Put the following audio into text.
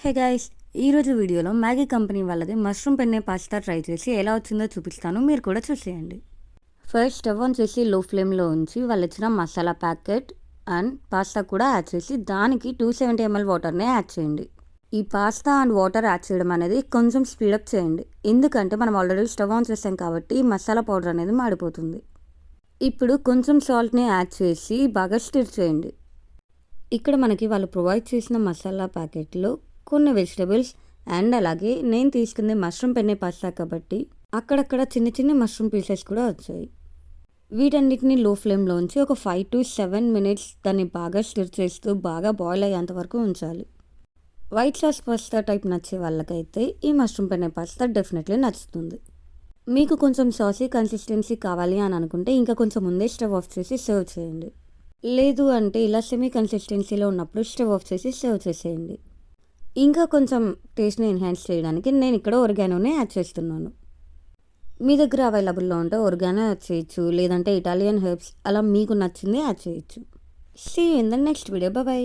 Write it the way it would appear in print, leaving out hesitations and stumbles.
Hey guys, ఈరోజు వీడియోలో Maggi company వాళ్ళది మష్రూమ్ పెన్నే పాస్తా ట్రై చేసి ఎలా వచ్చిందో చూపిస్తాను, మీరు కూడా చూసేయండి. ఫస్ట్ స్టవ్ ఆన్ చేసి లో ఫ్లేమ్లో ఉంచి వాళ్ళు ఇచ్చిన మసాలా ప్యాకెట్ అండ్ పాస్తా కూడా యాడ్ చేసి దానికి 270 ml వాటర్నే యాడ్ చేయండి. ఈ పాస్తా అండ్ వాటర్ యాడ్ చేయడం అనేది కొంచెం స్పీడప్ చేయండి, ఎందుకంటే మనం ఆల్రెడీ స్టవ్ ఆన్ చేసాం కాబట్టి మసాలా పౌడర్ అనేది మాడిపోతుంది. ఇప్పుడు కొంచెం సాల్ట్ని యాడ్ చేసి బాగా స్టిర్ చేయండి. ఇక్కడ మనకి వాళ్ళు ప్రొవైడ్ చేసిన మసాలా ప్యాకెట్లో కొన్ని వెజిటబుల్స్ అండ్ అలాగే నేను తీసుకుంది మష్రూమ్ పెన్నే పాస్తా కాబట్టి అక్కడక్కడ చిన్న చిన్న మష్రూమ్ పీసెస్ కూడా వచ్చాయి. వీటన్నిటిని లో ఫ్లేమ్లో ఉంచి ఒక 5 to 7 minutes దాన్ని బాగా స్టిర్ చేస్తూ బాగా బాయిల్ అయ్యేంత వరకు ఉంచాలి. వైట్ సాస్ పాస్తా టైప్ నచ్చే వాళ్ళకైతే ఈ మష్రూమ్ పెన్నే పాస్తా డెఫినెట్లీ నచ్చుతుంది. మీకు కొంచెం సాసీ కన్సిస్టెన్సీ కావాలి అని అనుకుంటే ఇంకా కొంచెం ముందే స్టవ్ ఆఫ్ చేసి సర్వ్ చేయండి. లేదు అంటే ఇలా సెమీ కన్సిస్టెన్సీలో ఉన్నప్పుడు స్టవ్ ఆఫ్ చేసి సర్వ్ చేసేయండి. ఇంకా కొంచెం టేస్ట్ని ఎన్హాన్స్ చేయడానికి నేను ఇక్కడ ఒరిగానోనే యాడ్ చేస్తున్నాను. మీ దగ్గర అవైలబుల్లో ఉంటే ఒరిగానో యాడ్ చేయొచ్చు, లేదంటే ఇటాలియన్ హెర్బ్స్ అలా మీకు నచ్చింది యాడ్ చేయొచ్చు. See you in the next video. By.